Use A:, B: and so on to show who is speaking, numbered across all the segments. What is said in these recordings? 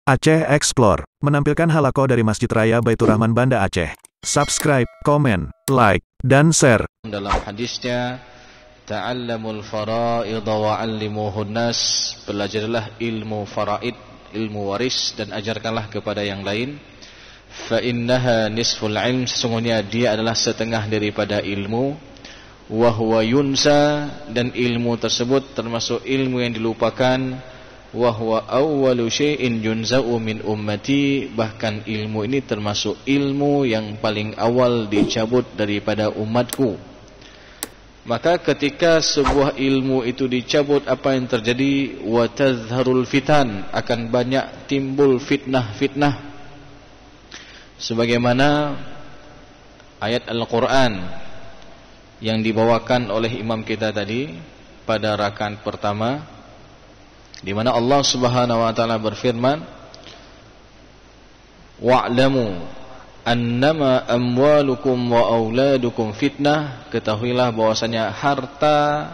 A: Aceh Explore menampilkan halaqah dari Masjid Raya Baitur Rahman Banda Aceh. Subscribe, komen, like, dan share.
B: Dalam hadisnya, ta'allamul fara'id wa 'allimuhun nas, belajarlah ilmu faraid, ilmu waris, dan ajarkanlah kepada yang lain. Fa innaha nisful ilm, sesungguhnya dia adalah setengah daripada ilmu. Wa huwa yunsa, dan ilmu tersebut termasuk ilmu yang dilupakan. Wa huwa awwalu syai'in yunza'u min ummati, bahkan ilmu ini termasuk ilmu yang paling awal dicabut daripada umatku. Maka ketika sebuah ilmu itu dicabut, apa yang terjadi? Wa tazharul fitan, akan banyak timbul fitnah-fitnah. Sebagaimana ayat Al-Quran yang dibawakan oleh imam kita tadi pada rakaat pertama, di mana Allah Subhanahu wa taala berfirman, wa'lamu annama amwalukum wa auladukum fitnah, ketahuilah bahwasanya harta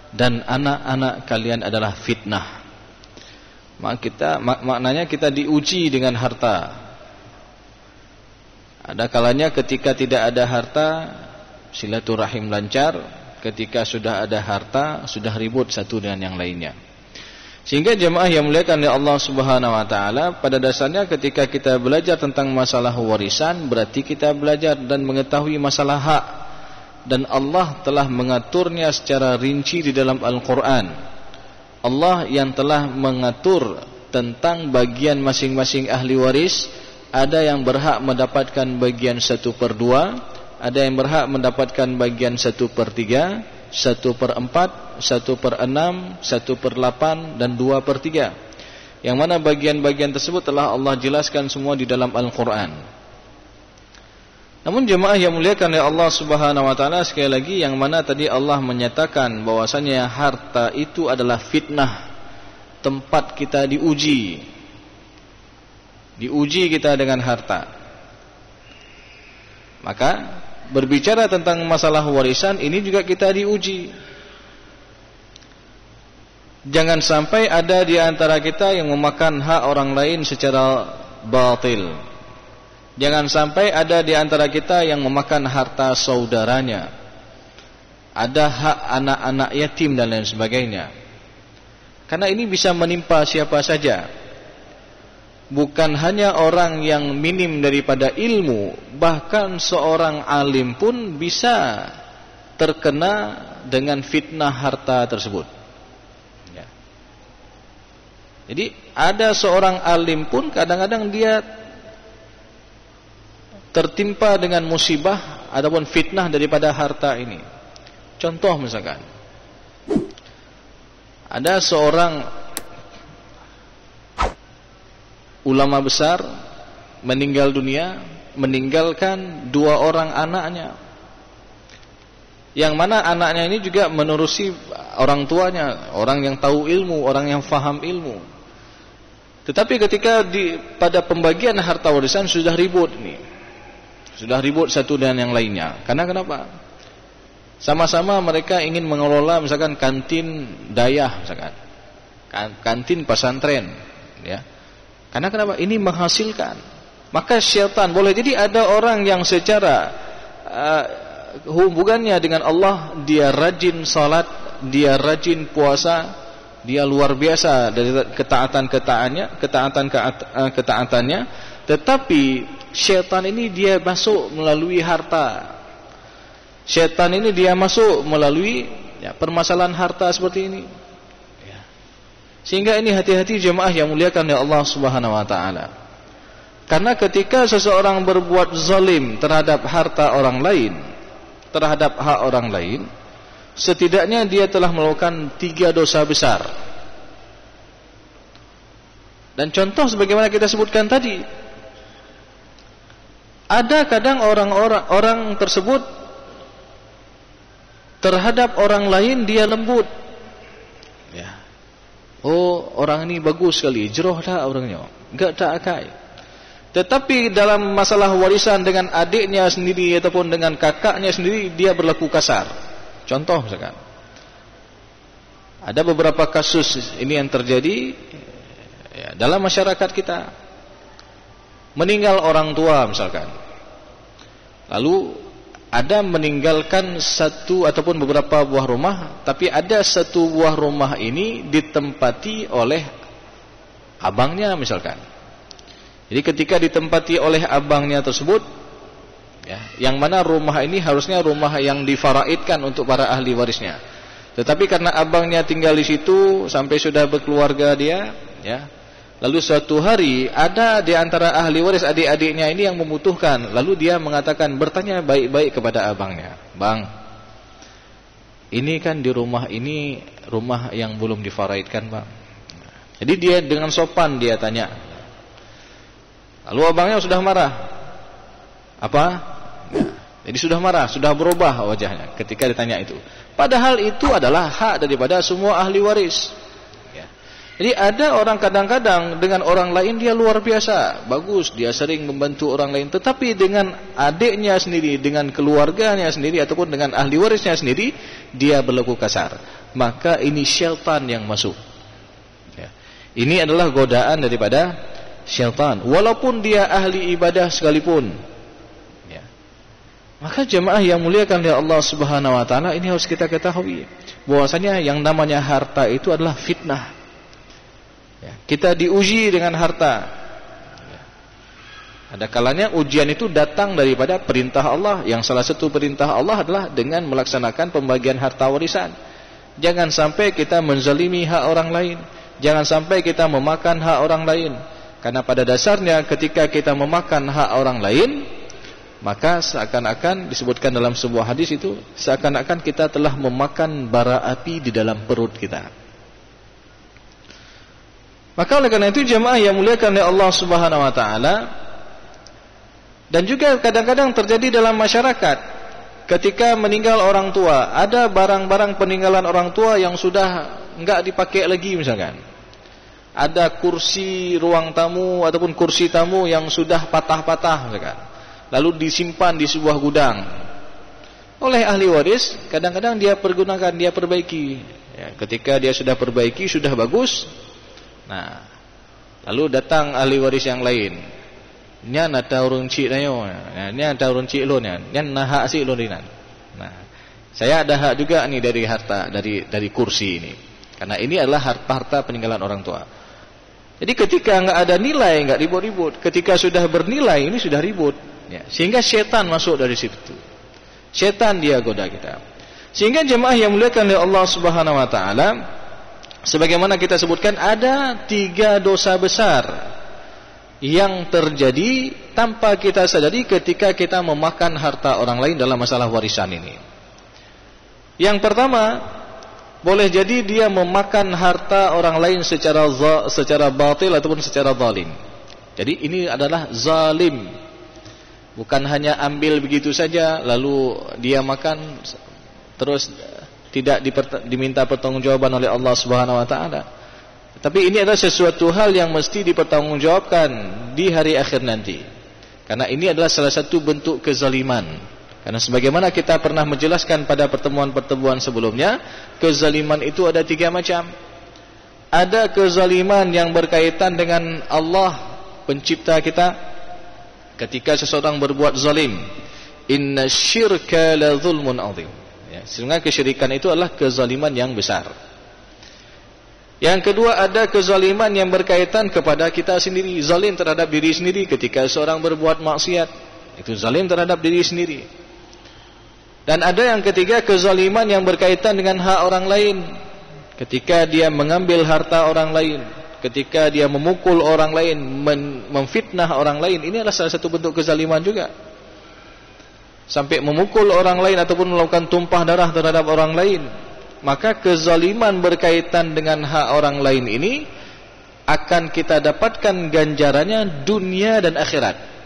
B: dan anak-anak kalian adalah fitnah. Maknanya kita diuji dengan harta. Ada kalanya ketika tidak ada harta, silaturahim lancar. Ketika sudah ada harta, sudah ribut satu dengan yang lainnya. Sehingga jemaah yang muliakan oleh Allah Subhanahu wa taala, pada dasarnya ketika kita belajar tentang masalah warisan, berarti kita belajar dan mengetahui masalah hak, dan Allah telah mengaturnya secara rinci di dalam Al-Qur'an. Allah yang telah mengatur tentang bagian masing-masing ahli waris. Ada yang berhak mendapatkan bagian 1/2, ada yang berhak mendapatkan bagian 1/3, 1/4, 1/6, 1/8, dan 2/3. Yang mana bagian-bagian tersebut telah Allah jelaskan semua di dalam Al-Quran. Namun jemaah yang muliakan oleh Allah Subhanahu wa taala, sekali lagi, yang mana tadi Allah menyatakan bahwasanya harta itu adalah fitnah, tempat kita diuji kita dengan harta. Maka berbicara tentang masalah warisan ini juga kita diuji. Jangan sampai ada di antara kita yang memakan hak orang lain secara batil. Jangan sampai ada di antara kita yang memakan harta saudaranya. Ada hak anak-anak yatim dan lain sebagainya. Karena ini bisa menimpa siapa saja. Bukan hanya orang yang minim daripada ilmu, bahkan seorang alim pun bisa terkena dengan fitnah harta tersebut. Ya. Jadi ada seorang alim pun kadang-kadang dia tertimpa dengan musibah ataupun fitnah daripada harta ini. Contoh misalkan, ada seorang ulama besar meninggal dunia, meninggalkan 2 orang anaknya, yang mana anaknya ini juga menerusi orang tuanya, orang yang tahu ilmu, orang yang faham ilmu. Tetapi ketika pada pembagian harta warisan sudah ribut nih, sudah ribut satu dengan yang lainnya. Karena kenapa? Sama-sama mereka ingin mengelola misalkan kantin dayah, misalkan kantin pesantren, ya. Karena kenapa? Ini menghasilkan. Maka syaitan boleh jadi ada orang yang secara hubungannya dengan Allah, dia rajin salat, dia rajin puasa, dia luar biasa dari ketaatannya, tetapi syaitan ini dia masuk melalui harta. Syaitan ini dia masuk melalui permasalahan harta seperti ini. Sehingga ini hati-hati jemaah yang muliakan oleh Allah Subhanahu wa taala. Karena ketika seseorang berbuat zalim terhadap harta orang lain, terhadap hak orang lain, setidaknya dia telah melakukan 3 dosa besar. Dan contoh sebagaimana kita sebutkan tadi, ada kadang orang tersebut terhadap orang lain dia lembut. Ya. Oh, orang ini bagus sekali, jeroh dah orangnya, enggak tak akai. Tetapi dalam masalah warisan dengan adiknya sendiri ataupun dengan kakaknya sendiri, dia berlaku kasar. Contoh misalkan, ada beberapa kasus ini yang terjadi, Ya, dalam masyarakat kita, meninggal orang tua misalkan, lalu ada meninggalkan satu ataupun beberapa buah rumah, tapi ada satu buah rumah ini ditempati oleh abangnya misalkan. Jadi ketika ditempati oleh abangnya tersebut, ya, yang mana rumah ini harusnya rumah yang difaraidkan untuk para ahli warisnya. Tetapi karena abangnya tinggal di situ sampai sudah berkeluarga dia, ya, lalu suatu hari ada di antara ahli waris adik-adiknya ini yang membutuhkan, lalu dia mengatakan, bertanya baik-baik kepada abangnya, "Bang, ini kan di rumah ini rumah yang belum difaraidkan, Bang." Jadi dia dengan sopan dia tanya. Lalu abangnya sudah marah. Apa? Ya, jadi sudah marah, sudah berubah wajahnya ketika ditanya itu. Padahal itu adalah hak daripada semua ahli waris. Ya. Jadi ada orang kadang-kadang dengan orang lain dia luar biasa, bagus, dia sering membantu orang lain. Tetapi dengan adiknya sendiri, dengan keluarganya sendiri, ataupun dengan ahli warisnya sendiri, dia berlaku kasar. Maka ini syaitan yang masuk. Ya. Ini adalah godaan daripada syaitan, walaupun dia ahli ibadah sekalipun. Ya. Maka jemaah yang muliakan oleh Allah Subhanahu wa taala, ini harus kita ketahui bahwasanya yang namanya harta itu adalah fitnah. Ya. Kita diuji dengan harta. Ya. Ada kalanya ujian itu datang daripada perintah Allah, yang salah satu perintah Allah adalah dengan melaksanakan pembagian harta warisan. Jangan sampai kita menzalimi hak orang lain, jangan sampai kita memakan hak orang lain. Karena pada dasarnya ketika kita memakan hak orang lain, maka seakan-akan disebutkan dalam sebuah hadis itu, seakan-akan kita telah memakan bara api di dalam perut kita. Maka oleh karena itu jemaah yang muliakan oleh Allah Subhanahu wa taala, dan juga kadang-kadang terjadi dalam masyarakat, ketika meninggal orang tua, ada barang-barang peninggalan orang tua yang sudah enggak dipakai lagi misalkan. Ada kursi ruang tamu ataupun kursi tamu yang sudah patah-patah misalkan, lalu disimpan di sebuah gudang oleh ahli waris. Kadang-kadang dia pergunakan, dia perbaiki, ya, ketika dia sudah perbaiki, sudah bagus, nah, lalu datang ahli waris yang lain, nyan ada urun cik nayo, nyan ada urun cik lo, nyan nah hak si lo dinan. Nah, saya ada hak juga nih dari harta, dari kursi ini, karena ini adalah harta peninggalan orang tua. Jadi ketika enggak ada nilai, enggak ribut-ribut. Ketika sudah bernilai, ini sudah ribut. Ya, sehingga syaitan masuk dari situ. Syaitan dia goda kita. Sehingga jemaah yang muliakan oleh Allah Subhanahu wa taala, sebagaimana kita sebutkan, ada 3 dosa besar yang terjadi tanpa kita sadari ketika kita memakan harta orang lain dalam masalah warisan ini. Yang pertama, boleh jadi dia memakan harta orang lain secara batil ataupun secara zalim. Jadi ini adalah zalim. Bukan hanya ambil begitu saja lalu dia makan terus tidak diminta pertanggungjawaban oleh Allah Subhanahu wa taala. Tapi ini adalah sesuatu hal yang mesti dipertanggungjawabkan di hari akhir nanti. Karena ini adalah salah satu bentuk kezaliman. Karena sebagaimana kita pernah menjelaskan pada pertemuan-pertemuan sebelumnya, kezaliman itu ada 3 macam. Ada kezaliman yang berkaitan dengan Allah, pencipta kita. Ketika seseorang berbuat zalim, inna syirka la zulmun azim. Ya, sehingga kesyirikan itu adalah kezaliman yang besar. Yang kedua, ada kezaliman yang berkaitan kepada kita sendiri, zalim terhadap diri sendiri. Ketika seorang berbuat maksiat, itu zalim terhadap diri sendiri. Dan ada yang ketiga, kezaliman yang berkaitan dengan hak orang lain. Ketika dia mengambil harta orang lain, ketika dia memukul orang lain, memfitnah orang lain, ini adalah salah satu bentuk kezaliman juga. Sampai memukul orang lain ataupun melakukan tumpah darah terhadap orang lain. Maka kezaliman berkaitan dengan hak orang lain ini akan kita dapatkan ganjarannya dunia dan akhirat.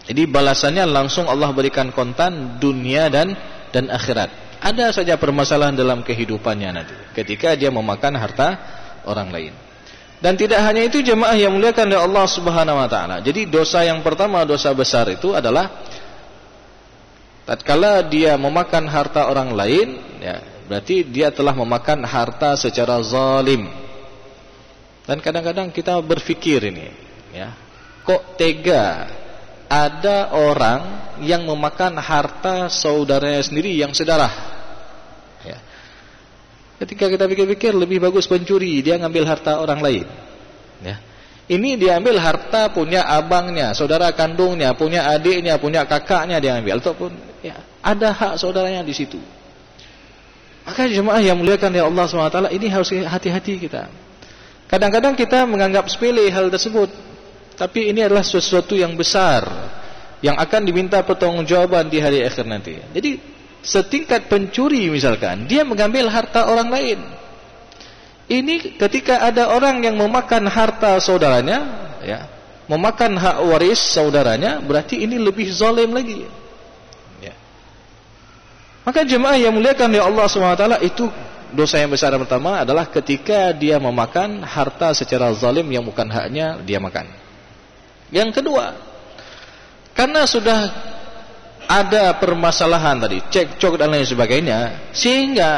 B: Jadi balasannya langsung Allah berikan kontan dunia dan akhirat. Ada saja permasalahan dalam kehidupannya nanti ketika dia memakan harta orang lain. Dan tidak hanya itu jemaah yang muliakan oleh Allah Subhanahu wa taala. Jadi dosa yang pertama, dosa besar itu adalah tatkala dia memakan harta orang lain, ya, berarti dia telah memakan harta secara zalim. Dan kadang-kadang kita berpikir ini, ya, kok tega ada orang yang memakan harta saudaranya sendiri yang sedarah. Ya. Ketika kita pikir-pikir, lebih bagus pencuri, dia ngambil harta orang lain. Ya. Ini dia ambil harta punya abangnya, saudara kandungnya, punya adiknya, punya kakaknya dia ambil, ataupun ya, ada hak saudaranya di situ. Maka jemaah yang muliakan ya Allah SWT, ini harus hati-hati kita. Kadang-kadang kita menganggap sepele hal tersebut, tapi ini adalah sesuatu yang besar yang akan diminta pertanggungjawaban di hari akhir nanti. Jadi setingkat pencuri misalkan, dia mengambil harta orang lain. Ini ketika ada orang yang memakan harta saudaranya, ya, memakan hak waris saudaranya, berarti ini lebih zalim lagi. Ya. Maka jemaah yang muliakan ya Allah SWT, itu dosa yang besar yang pertama adalah ketika dia memakan harta secara zalim yang bukan haknya dia makan. Yang kedua, karena sudah ada permasalahan tadi, cekcok dan lain sebagainya, sehingga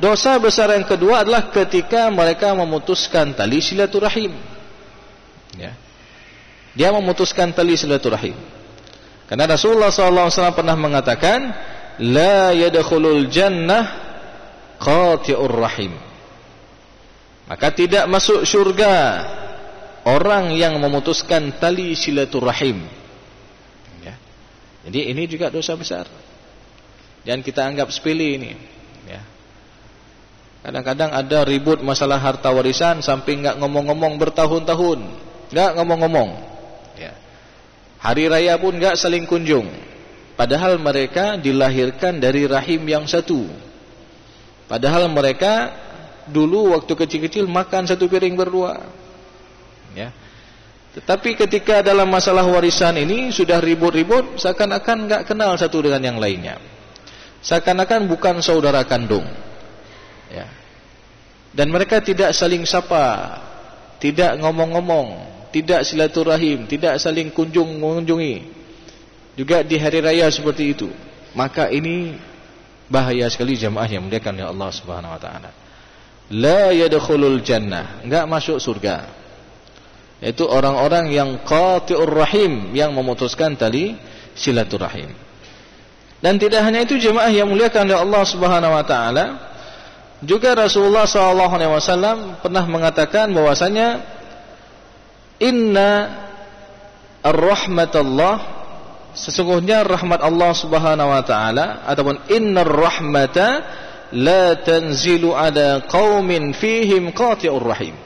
B: dosa besar yang kedua adalah ketika mereka memutuskan tali silaturahim. Ya. Dia memutuskan tali silaturahim. Karena Rasulullah SAW pernah mengatakan, la yadkhulul jannah qati'ur rahim. Maka tidak masuk syurga orang yang memutuskan tali silaturahim. Ya. Jadi ini juga dosa besar. Jangan kita anggap sepele ini. Ya. Kadang-kadang ada ribut masalah harta warisan sampai enggak ngomong-ngomong bertahun-tahun, enggak ngomong-ngomong. Ya. Hari raya pun enggak saling kunjung. Padahal mereka dilahirkan dari rahim yang satu. Padahal mereka dulu waktu kecil-kecil makan satu piring berdua. Ya. Tetapi ketika dalam masalah warisan ini sudah ribut-ribut, seakan-akan enggak kenal satu dengan yang lainnya. Seakan-akan bukan saudara kandung. Ya. Dan mereka tidak saling sapa, tidak ngomong-ngomong, tidak silaturahim, tidak saling mengunjungi. Juga di hari raya seperti itu. Maka ini bahaya sekali jemaah yang muliakan ya Allah Subhanahu wa taala. La yadkhulul jannah, enggak masuk surga. Yaitu orang-orang yang qati'ur rahim, yang memutuskan tali silaturahim. Dan tidak hanya itu jemaah yang muliakan ya Allah Subhanahu wa taala, juga Rasulullah SAW pernah mengatakan bahwasanya inna ar-rahmatallah, sesungguhnya rahmat Allah Subhanahu wa taala, ataupun innar rahmata la tanzilu ala qaumin fihim qati'ur rahim.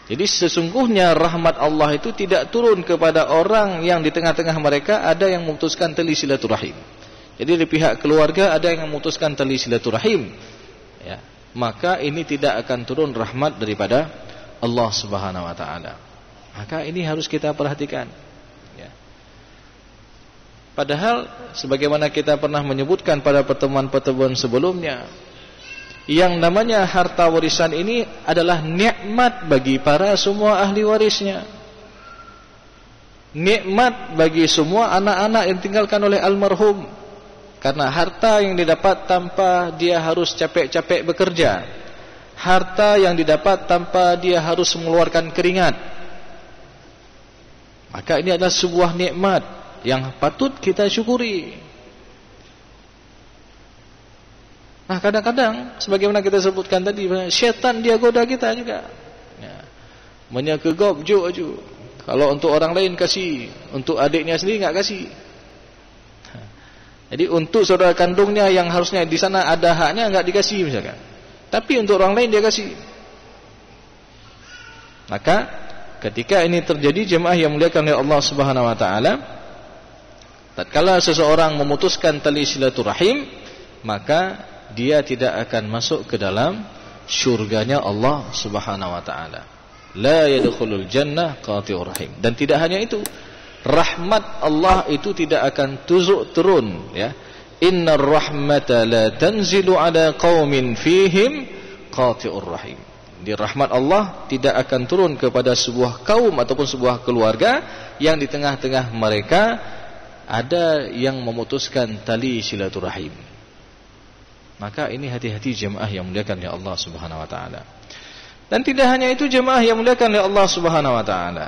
B: Jadi sesungguhnya rahmat Allah itu tidak turun kepada orang yang di tengah-tengah mereka ada yang memutuskan tali silaturahim. Jadi di pihak keluarga ada yang memutuskan tali silaturahim, ya, maka ini tidak akan turun rahmat daripada Allah Subhanahu wa taala. Maka ini harus kita perhatikan. Padahal sebagaimana kita pernah menyebutkan pada pertemuan-pertemuan sebelumnya, yang namanya harta warisan ini adalah nikmat bagi para semua ahli warisnya. Nikmat bagi semua anak-anak yang ditinggalkan oleh almarhum. Karena harta yang didapat tanpa dia harus capek-capek bekerja, harta yang didapat tanpa dia harus mengeluarkan keringat, maka ini adalah sebuah nikmat yang patut kita syukuri. Nah, kadang-kadang sebagaimana kita sebutkan tadi, syaitan dia goda kita juga. Ya. Menyekegop juk. Kalau untuk orang lain kasih, untuk adiknya sendiri enggak kasih. Jadi untuk saudara kandungnya yang harusnya di sana ada haknya enggak dikasih misalkan. Tapi untuk orang lain dia kasih. Maka ketika ini terjadi jemaah yang muliakan oleh Allah Subhanahu wa taala, tatkala seseorang memutuskan tali silaturahim, maka dia tidak akan masuk ke dalam syurganya Allah Subhanahu wa taala. La yadkhulul jannah qati'ur rahim. Dan tidak hanya itu, rahmat Allah itu tidak akan turun, ya. Innar rahmata la tanzilu ala qaumin fihim qati'ur rahim. Di rahmat Allah tidak akan turun kepada sebuah kaum ataupun sebuah keluarga yang di tengah-tengah mereka ada yang memutuskan tali silaturahim. Maka ini hati-hati jemaah yang muliakan ya Allah Subhanahu wa taala. Dan tidak hanya itu jemaah yang dimuliakan oleh Allah Subhanahu wa taala.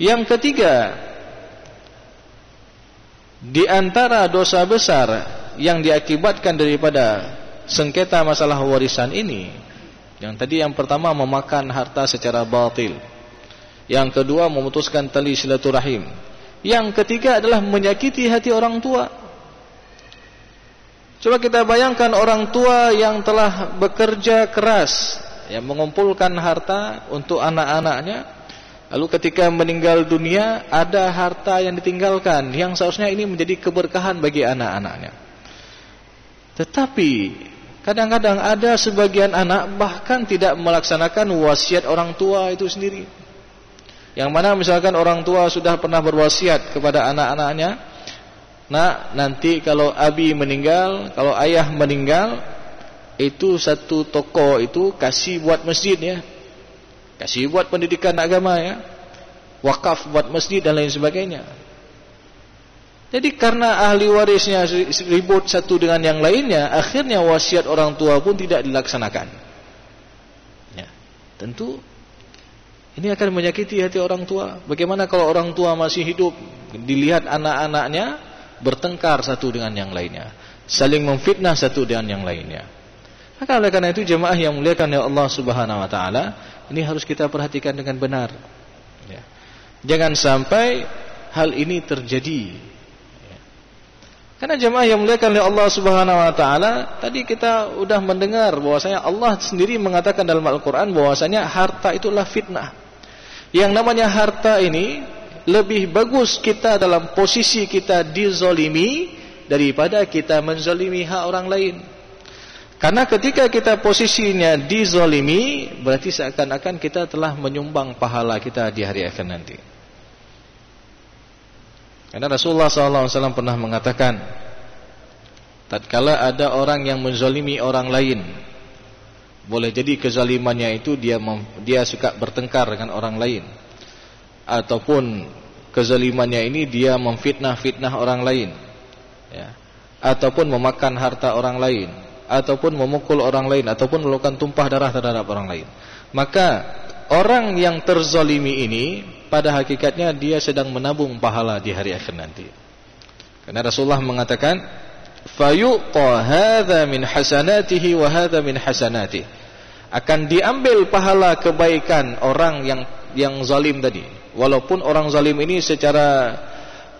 B: Yang ketiga, di antara dosa besar yang diakibatkan daripada sengketa masalah warisan ini, yang pertama memakan harta secara batil, yang kedua memutuskan tali silaturahim, yang ketiga adalah menyakiti hati orang tua. Coba kita bayangkan orang tua yang telah bekerja keras, yang mengumpulkan harta untuk anak-anaknya, lalu ketika meninggal dunia ada harta yang ditinggalkan yang seharusnya ini menjadi keberkahan bagi anak-anaknya. Tetapi kadang-kadang ada sebagian anak bahkan tidak melaksanakan wasiat orang tua itu sendiri. Yang mana misalkan orang tua sudah pernah berwasiat kepada anak-anaknya, nah nanti kalau abi meninggal, kalau ayah meninggal, itu satu toko itu kasih buat masjid ya, kasih buat pendidikan agama ya, wakaf buat masjid dan lain sebagainya. Jadi karena ahli warisnya ribut satu dengan yang lainnya, akhirnya wasiat orang tua pun tidak dilaksanakan ya. Tentu ini akan menyakiti hati orang tua. Bagaimana kalau orang tua masih hidup, dilihat anak-anaknya bertengkar satu dengan yang lainnya, saling memfitnah satu dengan yang lainnya. Maka oleh karena itu jemaah yang muliakan oleh Allah Subhanahu wa taala, ini harus kita perhatikan dengan benar ya. Jangan sampai hal ini terjadi ya. Karena jemaah yang muliakan oleh Allah Subhanahu wa taala, tadi kita sudah mendengar bahwasanya Allah sendiri mengatakan dalam Al-Qur'an bahwasanya harta itulah fitnah. Yang namanya harta ini lebih bagus kita dalam posisi kita dizalimi daripada kita menzalimi hak orang lain. Karena ketika kita posisinya dizalimi, berarti seakan-akan kita telah menyumbang pahala kita di hari akhir nanti. Karena Rasulullah SAW pernah mengatakan, tatkala ada orang yang menzalimi orang lain, boleh jadi kezalimannya itu dia suka bertengkar dengan orang lain, ataupun kezalimannya ini dia memfitnah orang lain ya, ataupun memakan harta orang lain, ataupun memukul orang lain, ataupun melakukan tumpah darah terhadap orang lain. Maka orang yang terzalimi ini pada hakikatnya dia sedang menabung pahala di hari akhir nanti. Karena Rasulullah mengatakan, fayuqa hadza min hasanatihi wa hadza min hasanatihi. Akan diambil pahala kebaikan orang yang zalim tadi. Walaupun orang zalim ini secara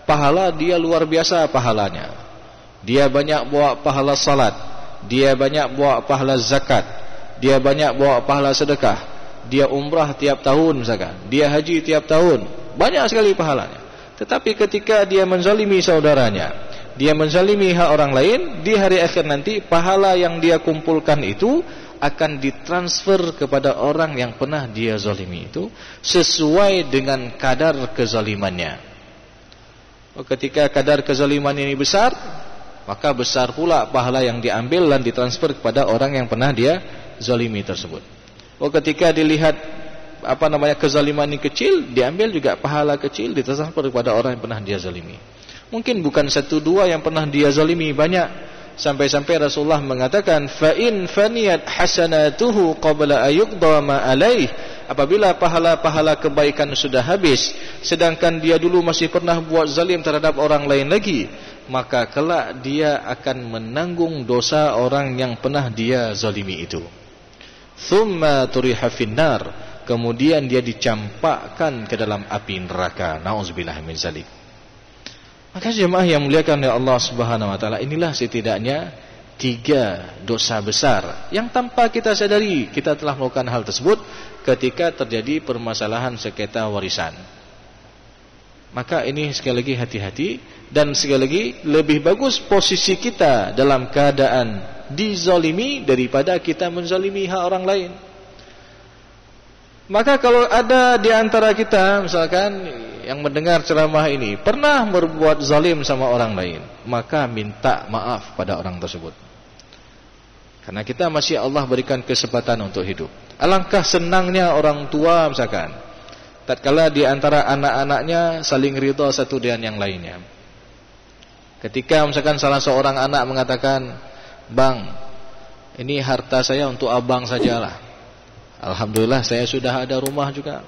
B: pahala dia luar biasa pahalanya. Dia banyak bawa pahala salat, dia banyak bawa pahala zakat, dia banyak bawa pahala sedekah, dia umrah tiap tahun misalkan, dia haji tiap tahun, banyak sekali pahalanya. Tetapi ketika dia menzalimi saudaranya, dia menzalimi hak orang lain, di hari akhir nanti pahala yang dia kumpulkan itu akan ditransfer kepada orang yang pernah dia zalimi itu sesuai dengan kadar kezalimannya. Ketika kadar kezaliman ini besar, maka besar pula pahala yang diambil dan ditransfer kepada orang yang pernah dia zalimi tersebut. Ketika dilihat kezaliman ini kecil, diambil juga pahala kecil ditransfer kepada orang yang pernah dia zalimi. Mungkin bukan satu dua yang pernah dia zalimi, banyak. Sampai-sampai Rasulullah mengatakan, fa in faniyat hasanatuhu qabla ayuqda ma alaih. Apabila pahala-pahala kebaikan sudah habis, sedangkan dia dulu masih pernah buat zalim terhadap orang lain lagi, maka kelak dia akan menanggung dosa orang yang pernah dia zalimi itu. Thumma turiha finnar, kemudian dia dicampakkan ke dalam api neraka. Nauzubillah min zalik. Maka jemaah yang muliakan oleh Allah Subhanahu wa taala, inilah setidaknya 3 dosa besar yang tanpa kita sadari kita telah melakukan hal tersebut ketika terjadi permasalahan sengketa warisan. Maka ini sekali lagi hati-hati, dan sekali lagi lebih bagus posisi kita dalam keadaan dizalimi daripada kita menzalimi hak orang lain. Maka kalau ada di antara kita misalkan yang mendengar ceramah ini pernah berbuat zalim sama orang lain, maka minta maaf pada orang tersebut. Karena kita masih Allah berikan kesempatan untuk hidup. Alangkah senangnya orang tua misalkan tatkala di antara anak-anaknya saling ridha satu dengan yang lainnya. Ketika misalkan salah seorang anak mengatakan, "Bang, ini harta saya untuk abang sajalah. Alhamdulillah saya sudah ada rumah juga.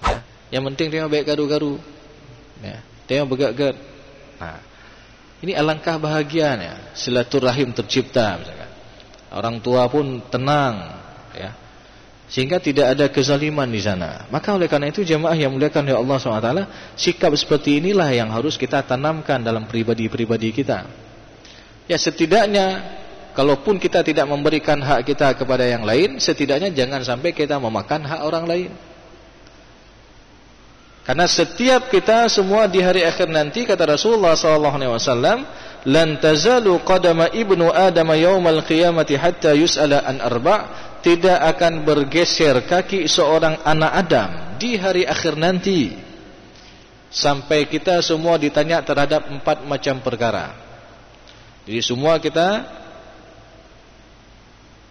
B: Ya. Yang penting tengok baik garu-garu. Ya. Tengok begak-gak. Nah, ini alangkah bahagianya silaturahim tercipta misalkan. Orang tua pun tenang, ya. Sehingga tidak ada kezaliman di sana. Maka oleh karena itu jemaah yang muliakan oleh Allah SWT, sikap seperti inilah yang harus kita tanamkan dalam pribadi-pribadi kita. Ya, setidaknya kalaupun kita tidak memberikan hak kita kepada yang lain, setidaknya jangan sampai kita memakan hak orang lain. Karena setiap kita semua di hari akhir nanti, kata Rasulullah SAW, lan tazalu qadama ibnu Adam yaumal qiyamati hatta yus'ala an arba', tidak akan bergeser kaki seorang anak Adam di hari akhir nanti sampai kita semua ditanya terhadap 4 macam perkara. Jadi semua kita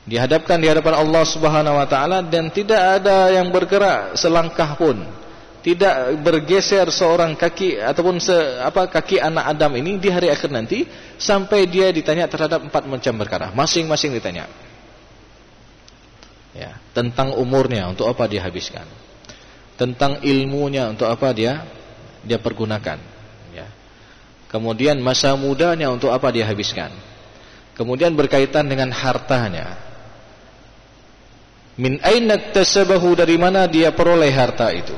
B: dihadapkan di hadapan Allah Subhanahu wa taala dan tidak ada yang bergerak selangkah pun. Tidak bergeser seorang kaki ataupun kaki anak Adam ini di hari akhir nanti sampai dia ditanya terhadap 4 macam perkara. Masing-masing ditanya. Ya, tentang umurnya untuk apa dia habiskan. Tentang ilmunya untuk apa dia pergunakan, ya. Kemudian masa mudanya untuk apa dia habiskan. Kemudian berkaitan dengan hartanya. Min aina iktasabahu, dari mana dia peroleh harta itu?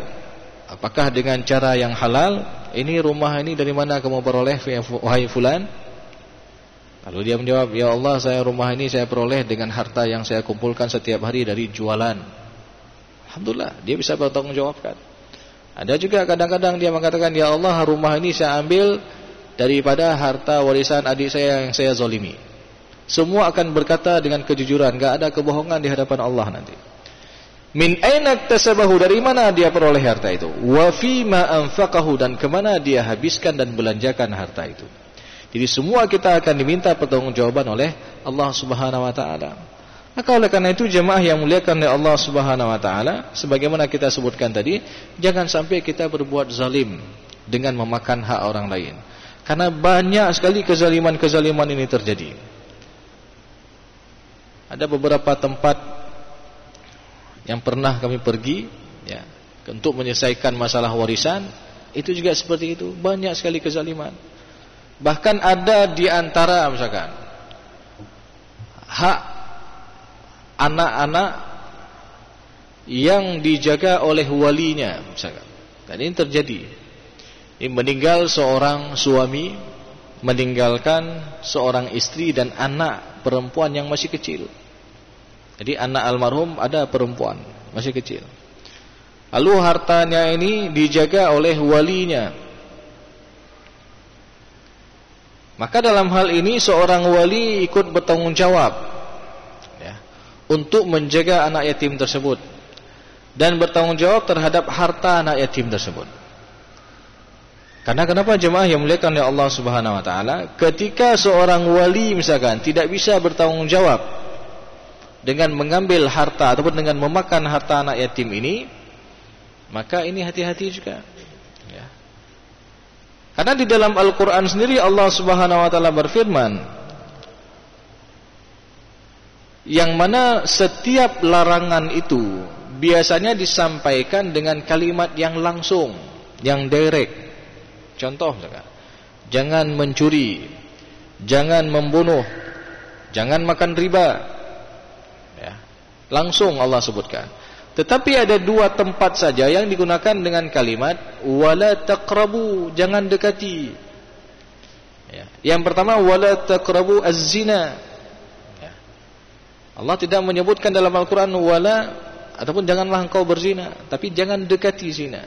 B: Apakah dengan cara yang halal? Ini rumah ini dari mana kamu peroleh, wahai fulan? Lalu dia menjawab, ya Allah, saya rumah ini saya peroleh dengan harta yang saya kumpulkan setiap hari dari jualan. Alhamdulillah, dia bisa bertanggung jawabkan. Ada juga kadang-kadang dia mengatakan, ya Allah, rumah ini saya ambil daripada harta warisan adik saya yang saya zalimi. Semua akan berkata dengan kejujuran, enggak ada kebohongan di hadapan Allah nanti. Min aina iktasabahu, dari mana dia peroleh harta itu? Wa fima anfaqahu, dan kemana dia habiskan dan belanjakan harta itu. Jadi semua kita akan diminta pertanggungjawaban oleh Allah Subhanahu wa taala. Maka oleh karena itu jemaah yang muliakan oleh Allah Subhanahu wa taala, sebagaimana kita sebutkan tadi, jangan sampai kita berbuat zalim dengan memakan hak orang lain. Karena banyak sekali kezaliman-kezaliman ini terjadi. Ada beberapa tempat yang pernah kami pergi, ya, untuk menyelesaikan masalah warisan, itu juga seperti itu, banyak sekali kezaliman. Bahkan ada di antara misalkan hak anak-anak yang dijaga oleh walinya misalkan. Dan ini terjadi. Ini meninggal seorang suami, meninggalkan seorang istri dan anak perempuan yang masih kecil. Jadi anak almarhum ada perempuan masih kecil. Lalu hartanya ini dijaga oleh walinya. Maka dalam hal ini seorang wali ikut bertanggung jawab, ya, untuk menjaga anak yatim tersebut dan bertanggung jawab terhadap harta anak yatim tersebut. Karena kenapa jemaah yang muliakan oleh Allah Subhanahu wa taala, ketika seorang wali misalkan tidak bisa bertanggung jawab dengan mengambil harta ataupun dengan memakan harta anak yatim ini, maka ini hati-hati juga, ya. Karena di dalam Al-Quran sendiri Allah Subhanahu wa taala berfirman, yang mana setiap larangan itu biasanya disampaikan dengan kalimat yang langsung, yang direct. Contoh, jangan mencuri, jangan membunuh, jangan makan riba, ya, langsung Allah sebutkan. Tetapi ada 2 tempat saja yang digunakan dengan kalimat wala taqrabu, jangan dekati, ya. Yang pertama wala taqrabu az-zina, ya. Allah tidak menyebutkan dalam Al-Quran wala ataupun janganlah engkau berzina, tapi jangan dekati zina.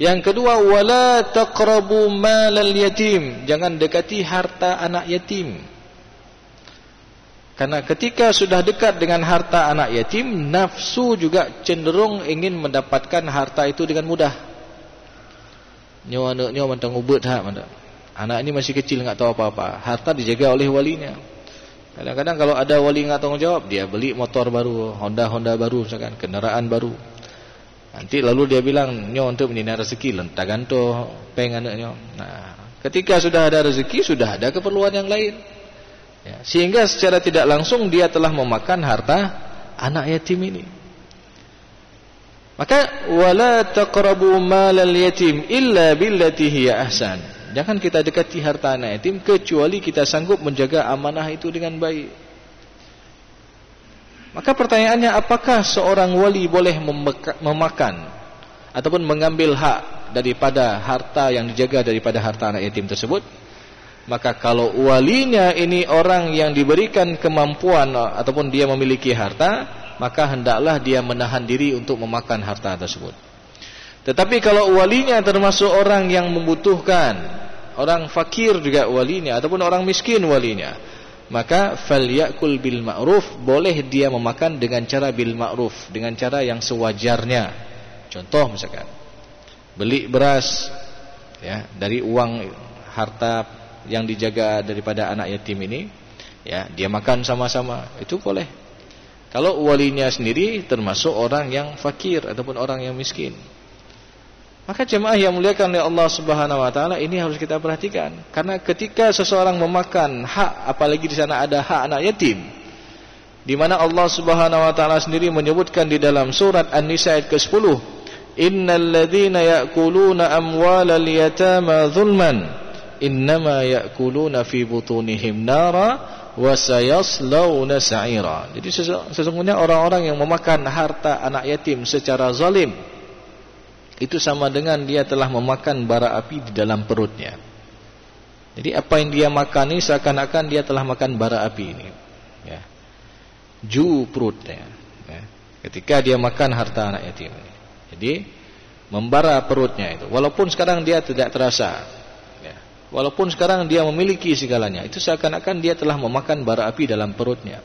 B: Yang kedua wala taqrabu malal yatim, jangan dekati harta anak yatim. Karena ketika sudah dekat dengan harta anak yatim, nafsu juga cenderung ingin mendapatkan harta itu dengan mudah. Nyo mentang ubet hak manda. Anak ini masih kecil enggak tahu apa-apa. Harta dijaga oleh walinya. Kadang-kadang kalau ada wali enggak tanggung jawab, dia beli motor baru, Honda baru misalkan, kendaraan baru. Nanti lalu dia bilang, nyo untuk menjina rezeki, lentaganto peng anaknya. Nah, ketika sudah ada rezeki, sudah ada keperluan yang lain, ya, sehingga secara tidak langsung dia telah memakan harta anak yatim ini. Maka wala taqrabu malal yatim illa billati hiya ahsan. Jangan kita dekati harta anak yatim kecuali kita sanggup menjaga amanah itu dengan baik. Maka pertanyaannya, apakah seorang wali boleh memakan ataupun mengambil hak daripada harta yang dijaga daripada harta anak yatim tersebut? Maka kalau walinya ini orang yang diberikan kemampuan ataupun dia memiliki harta, maka hendaklah dia menahan diri untuk memakan harta tersebut. Tetapi kalau walinya termasuk orang yang membutuhkan, orang fakir juga walinya ataupun orang miskin walinya, maka falyakul bil ma'ruf, boleh dia memakan dengan cara bil ma'ruf, dengan cara yang sewajarnya. Contoh misalkan beli beras ya dari uang harta yang dijaga daripada anak yatim ini, ya, dia makan sama-sama, itu boleh. Kalau walinya sendiri termasuk orang yang fakir ataupun orang yang miskin. Maka jemaah yang muliakan oleh Allah Subhanahu wa taala, ini harus kita perhatikan. Karena ketika seseorang memakan hak, apalagi di sana ada hak anak yatim, di mana Allah Subhanahu wa taala sendiri menyebutkan di dalam surat An-Nisa ayat ke-10, innal ladzina ya'kuluna amwalal yatama zulman innama ya'kuluna fi butunihim nara wa sayaslawna sa'ira. Jadi sesungguhnya orang-orang yang memakan harta anak yatim secara zalim, itu sama dengan dia telah memakan bara api di dalam perutnya. Jadi apa yang dia makan ini seakan-akan dia telah makan bara api ini, ya. Ju perutnya, ya, ketika dia makan harta anak yatim ini. Jadi membara perutnya itu. Walaupun sekarang dia tidak terasa, walaupun sekarang dia memiliki segalanya, itu seakan-akan dia telah memakan bara api dalam perutnya.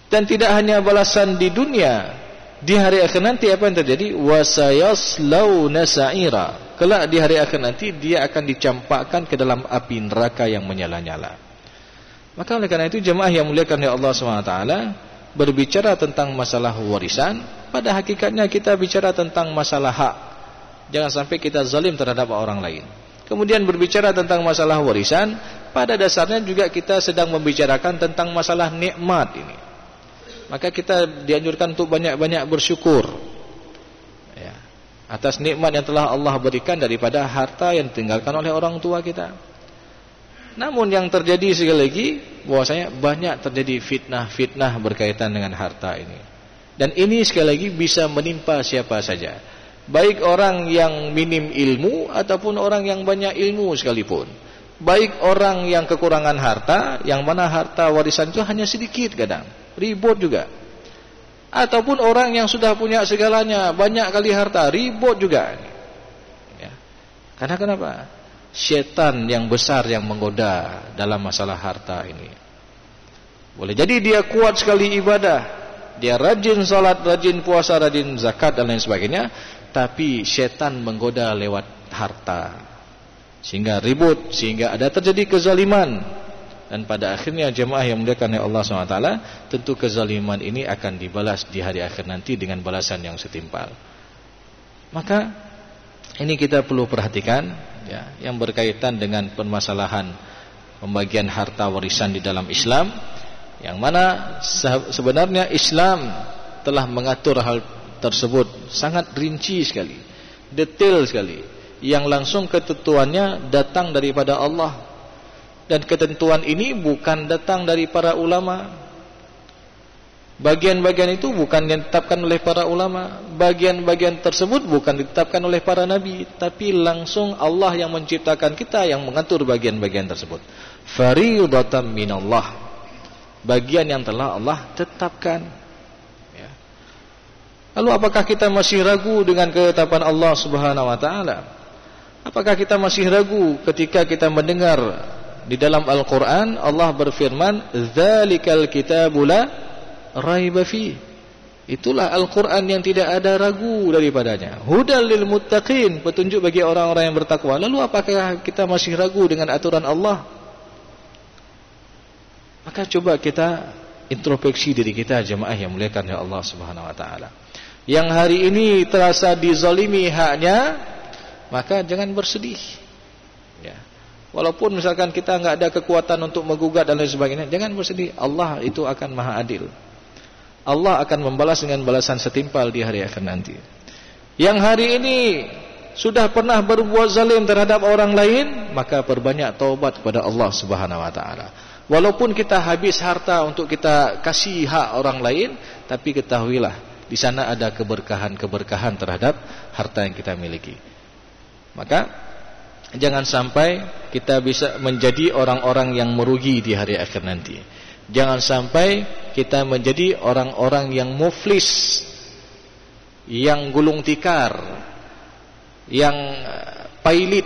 B: Dan tidak hanya balasan di dunia, di hari akhir nanti apa yang terjadi? Wasayaslawna sa'ira. Kelak di hari akhir nanti dia akan dicampakkan ke dalam api neraka yang menyala-nyala. Maka oleh karena itu jemaah yang muliakan oleh Allah SWT, berbicara tentang masalah warisan, pada hakikatnya kita bicara tentang masalah hak. Jangan sampai kita zalim terhadap orang lain. Kemudian berbicara tentang masalah warisan, pada dasarnya juga kita sedang membicarakan tentang masalah nikmat ini. Maka kita dianjurkan untuk banyak-banyak bersyukur, ya, atas nikmat yang telah Allah berikan daripada harta yang ditinggalkan oleh orang tua kita. Namun yang terjadi sekali lagi, bahwasanya banyak terjadi fitnah-fitnah berkaitan dengan harta ini. Dan ini sekali lagi bisa menimpa siapa saja, baik orang yang minim ilmu ataupun orang yang banyak ilmu sekalipun. Baik orang yang kekurangan harta, yang mana harta warisan itu hanya sedikit kadang, ribut juga. Ataupun orang yang sudah punya segalanya, banyak kali harta, ribut juga. Ya. Karena kenapa? Syaitan yang besar yang menggoda dalam masalah harta ini. Boleh jadi dia kuat sekali ibadah, dia rajin salat, rajin puasa, rajin zakat dan lain sebagainya, tapi syaitan menggoda lewat harta, sehingga ribut, sehingga ada terjadi kezaliman. Dan pada akhirnya jemaah yang muliakan oleh Allah SWT, tentu kezaliman ini akan dibalas di hari akhir nanti dengan balasan yang setimpal. Maka ini kita perlu perhatikan, ya, yang berkaitan dengan permasalahan pembagian harta warisan di dalam Islam, yang mana sebenarnya Islam telah mengatur hal tersebut sangat rinci sekali, detail sekali, yang langsung ketentuannya datang daripada Allah. Dan ketentuan ini bukan datang dari para ulama. Bagian-bagian itu bukan yang ditetapkan oleh para ulama. Bagian-bagian tersebut bukan ditetapkan oleh para nabi, tapi langsung Allah yang menciptakan kita yang mengatur bagian-bagian tersebut. Fariidatan minallah, bagian yang telah Allah tetapkan. Ya. Lalu apakah kita masih ragu dengan ketetapan Allah Subhanahu wa taala? Apakah kita masih ragu ketika kita mendengar di dalam Al-Quran Allah berfirman, "Dzalikal kitabu la raiba fi." Itulah Al-Quran yang tidak ada ragu daripadanya. Hudal lil muttaqin, petunjuk bagi orang-orang yang bertakwa. Lalu apakah kita masih ragu dengan aturan Allah? Maka coba kita introspeksi diri kita, jemaah yang muliakan oleh Allah Subhanahu wa taala. Yang hari ini terasa dizalimi haknya, maka jangan bersedih. Ya. Walaupun misalkan kita nggak ada kekuatan untuk menggugat dan lain sebagainya, jangan bersedih. Allah itu akan maha adil. Allah akan membalas dengan balasan setimpal di hari akhir nanti. Yang hari ini sudah pernah berbuat zalim terhadap orang lain, maka perbanyak taubat kepada Allah Subhanahu wa taala. Walaupun kita habis harta untuk kita kasih hak orang lain, tapi ketahuilah di sana ada keberkahan-keberkahan terhadap harta yang kita miliki. Maka jangan sampai kita bisa menjadi orang-orang yang merugi di hari akhir nanti. Jangan sampai kita menjadi orang-orang yang muflis, yang gulung tikar, yang pailit.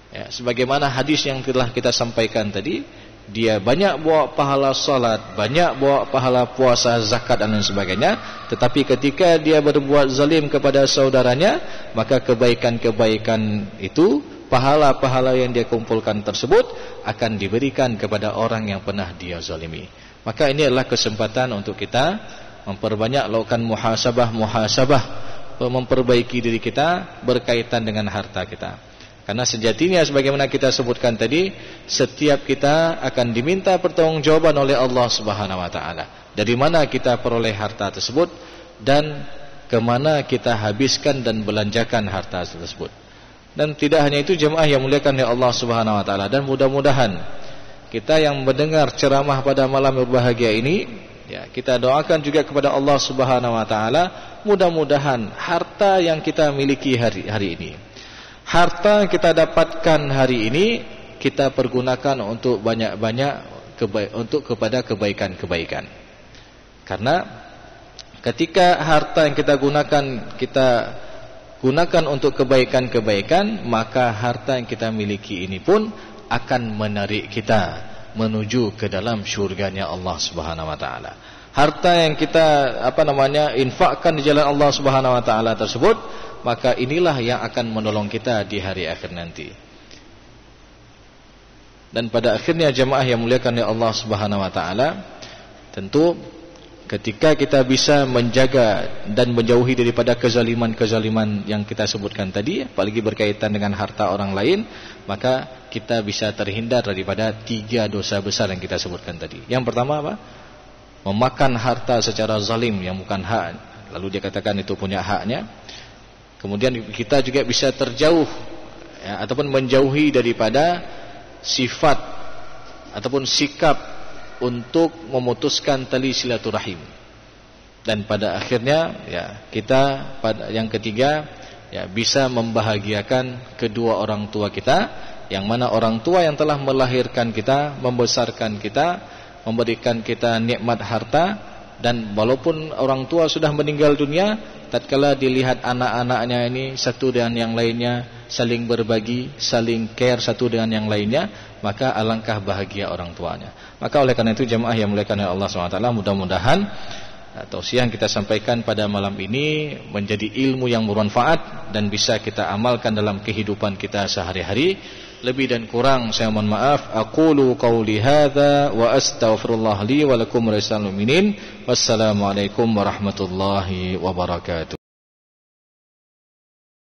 B: Ya, sebagaimana hadis yang telah kita sampaikan tadi, dia banyak bawa pahala salat, banyak bawa pahala puasa, zakat dan lain sebagainya, tetapi ketika dia berbuat zalim kepada saudaranya, maka kebaikan-kebaikan itu, pahala-pahala yang dia kumpulkan tersebut akan diberikan kepada orang yang pernah dia zalimi. Maka ini adalah kesempatan untuk kita memperbanyak lakukan muhasabah, memperbaiki diri kita berkaitan dengan harta kita. Karena sejatinya sebagaimana kita sebutkan tadi, setiap kita akan diminta pertanggungjawaban oleh Allah Subhanahu wa taala. Dari mana kita peroleh harta tersebut dan kemana kita habiskan dan belanjakan harta tersebut. Dan tidak hanya itu jemaah yang muliakan oleh Allah Subhanahu wa taala, dan mudah-mudahan kita yang mendengar ceramah pada malam berbahagia ini, ya, kita doakan juga kepada Allah Subhanahu wa taala, mudah-mudahan harta yang kita miliki hari ini, harta yang kita dapatkan hari ini, kita pergunakan untuk banyak-banyak kepada kebaikan-kebaikan. Karena ketika harta yang kita gunakan untuk kebaikan-kebaikan, maka harta yang kita miliki ini pun akan menarik kita menuju ke dalam syurganya Allah Subhanahu wa taala. Harta yang kita infakkan di jalan Allah Subhanahu wa taala tersebut, maka inilah yang akan menolong kita di hari akhir nanti. Dan pada akhirnya jemaah yang muliakan oleh Allah Subhanahu wa taala, tentu ketika kita bisa menjaga dan menjauhi daripada kezaliman-kezaliman yang kita sebutkan tadi, apalagi berkaitan dengan harta orang lain, maka kita bisa terhindar daripada 3 dosa besar yang kita sebutkan tadi. Yang pertama apa? Memakan harta secara zalim yang bukan hak, lalu dia katakan itu punya haknya. Kemudian kita juga bisa terjauh, ya, ataupun menjauhi daripada sifat ataupun sikap untuk memutuskan tali silaturahim. Dan pada akhirnya, ya, kita pada yang ketiga, ya, bisa membahagiakan kedua orang tua kita, yang mana orang tua yang telah melahirkan kita, membesarkan kita, memberikan kita nikmat harta. Dan walaupun orang tua sudah meninggal dunia, tatkala dilihat anak-anaknya ini satu dengan yang lainnya saling berbagi, saling care satu dengan yang lainnya, maka alangkah bahagia orang tuanya. Maka oleh karena itu jemaah yang muliakan oleh Allah SWT, mudah-mudahan tausiah yang kita sampaikan pada malam ini menjadi ilmu yang bermanfaat dan bisa kita amalkan dalam kehidupan kita sehari-hari. Lebih dan kurang saya mohon maaf. Aqulu qauli hadza wa astaghfirullah li wa lakum wa lisal mu'minin. Wassalamualaikum warahmatullahi wabarakatuh.